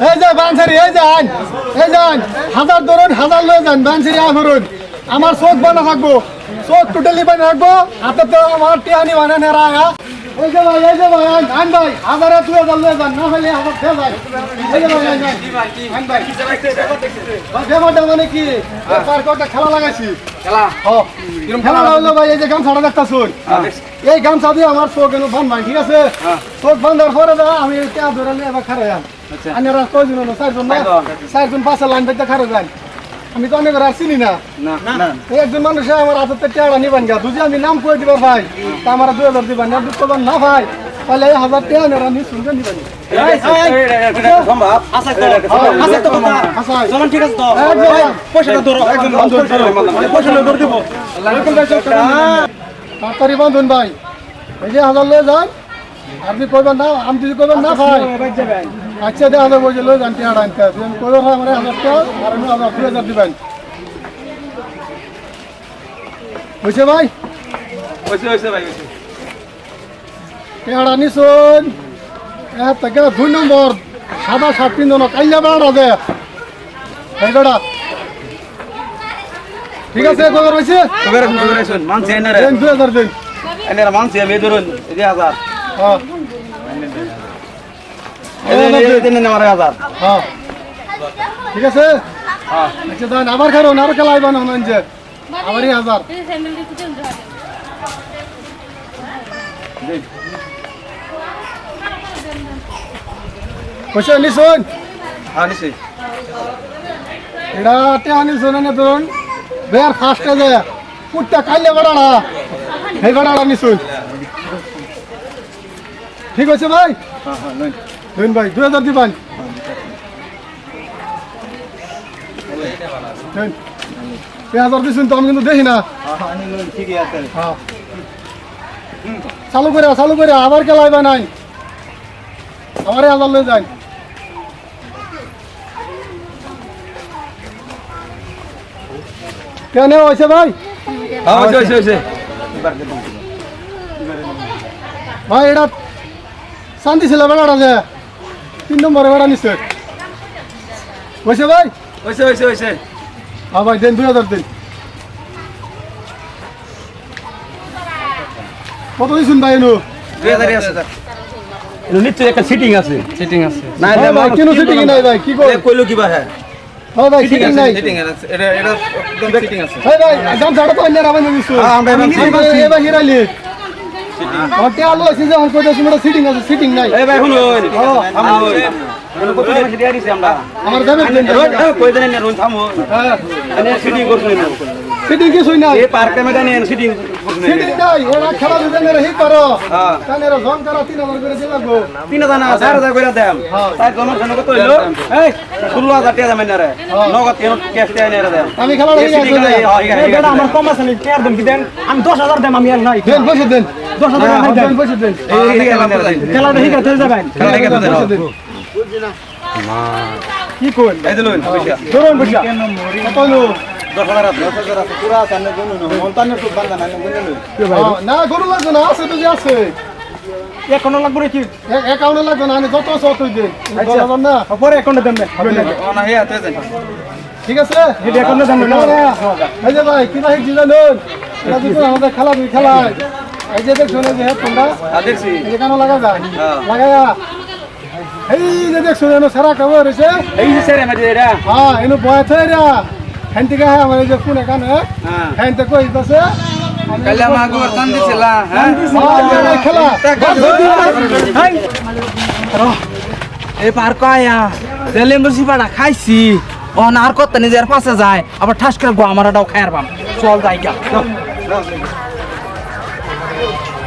এই যে বানসারি এই যান হাজার ধরুন হাজার লয়ে যান বানসারি ধরুন আমার চোখ বানা থাকবো চোখ টোটালি বানা থাকবো হাতে তো আমার টিয়ানি বানানে রায়া এই যে ভাই আন ভাই হাজারে 2000 লয়ে যান না হলে হাজার খেয়ে যায় এই যে ভাই আন ভাই ব্যাপারটা মানে কি পার্কটা খেলা লাগাইছি খেলা হলো ভাই এই যে গামছাটা দেখতাছুন এই গামছা দিয়ে আমার চোখ এনে বান ভাই ঠিক আছে চোখ বান্ধার পরে আমি টিয়া ধরে নিয়ে এবার খারে যান আনারা কয়জন হলো চারজন পাঁচটা লাইন বাইতে খারে যান আমি তো অনেক আর চিনি না একজন মানুষ আমার হাতে টিয়াটা নিবেন গা দুজি আমি নাম করে দিবার ভাই তা আমার 2000 দিবেন না দুধ করবেন না ভাই তাহলে 1000 টাকা নেরা নি শুনবে নিবেন তাড়াতাড়ি বাঁধুন ভাই এই যে 1000 লয়ে যান আপনি কইবেন না আমি যদি কইবেন না ভাই আচ্ছা দে আমাদের বলছে লয়ে যান টিয়াটা আনতে কইবেন ভাই আমার 1000 টাকা আর আমি 2000 দিবেন বুঝছে ভাই হইছে ভাই টিয়াটা নিছুন থেকে 2 নম্বর সাদা শার্ট পিন্ধন কাইলা বেড়া দে এই বেড়া ঠিক আছে কবে হইছে মানছি এনারে 2000 দিন এনারে মানছি আমি ধরুন 1000 হ্যাঁ ঠিক আছে আচ্ছা দান আবার কারণ আর খেলা আইবা না যে আবারই 1000 পয়সা নিছুন নিছি এটা টেহানি শুনে না ধরুন বের ফার্স্টে যে কুটটা খাইলে বেড়াড়া এই বেড়াড়া নিছুন ঠিক আছে ভাই দিন ভাই 2000 দিবেন 1000 দিছুন তো আমি কিন্তু দেখি না ঠিকই আছে হ্যাঁ চালু করে আবার খেলাইবা নাই আমারে 1000 লয়ে যান কেন হয়েছে ভাই হইছে ভাই এটা শান্তি ছিল বেড়াটা যে 3 নম্বরে বেড়া নিচ্ছে হয়েছে ভাই হইছে হ্যাঁ ভাই দেন 2000 দিন কত দিছুন ভাই এনু 2000 আছে নিশ্চয় একটা সিটিং আছে না ভাই কেন সিটিং নাই ভাই কি কই কইলো কি ভাই হ্যাঁ ভাই সিটিং নাই সিটিং আছে এটা একদম সিটিং আছে ভাই গাম ছাড়া তো অন্য রাবাই নিছু আমরা এবার হিরাইলি ওটা আলো আছে যে অঙ্ক দেশ মধ্যে সিটিং আছে সিটিং নাই এই ভাই শুনুন আমরা কত টাকা সিটি আইছি আমরা আমার দামে কই দেন না রুন থামো এনে সিটিং করছুন না সিটিং কি সই না এই পার্কে মে দেন সিটিং করছুন সিটিং নাই ওরা খেলা দিতে রে হি করো হ্যাঁ কানেরা জন করা 3000 করে দিলা গো 3000 না 4000 করে দাম তাই জনের জন্য কত হইলো এই 16000 টাকা দাম না রে নগদ কেন ক্যাশ টাকা না রে দাম আমি খেলা লাগি আছে এটা আমার কম আছে নি টাকা দাম কি দেন আমি 10000 দাম আমি আর নাই দেন পয়সা দেন 10000 দেন পয়সা দেন এই খেলা দেখি করতে যাবেন খেলা দেখি করতে যাবেন কি কই এই দিলুন পয়সা ধরুন পয়সা কত লো 10000 আছে পুরা সামনে জন্য মন্তানের তো বান্দা না না গরু লাগবে না আছে তো যে আছে এখনো লাগবে কি অ্যাকাউন্টে লাগবে না আমি যত সত হই দেন বললাম না পরে অ্যাকাউন্টে দেন না হে আতে দেন ঠিক আছে এই অ্যাকাউন্টে দেন না এই যে ভাই কি ভাই জিলানুন এটা যদি আমাদের খেলা দুই খেলা এই যে দেখছো না যে তোমরা দেখছি এই কেন লাগা যায় লাগায়া এই যে দেখছো না সারা খবর হইছে এই যে স্যার আমাদের এরা হ্যাঁ এনো বয় থইরা হ্যান্টিকা হ্যাঁ আমার যে ফোন এখানে হ্যাঁ তো কই দিছে কালে আমা গোর চান দিছিল হ্যাঁ খেলা এই পার্ক আয়া লেম্বু সিপাড়া খাইছি ও না আর কত নিজের পাশে যায় আবার ঠাস করে গো আমারটাও খায়ার পাম চল যাই গা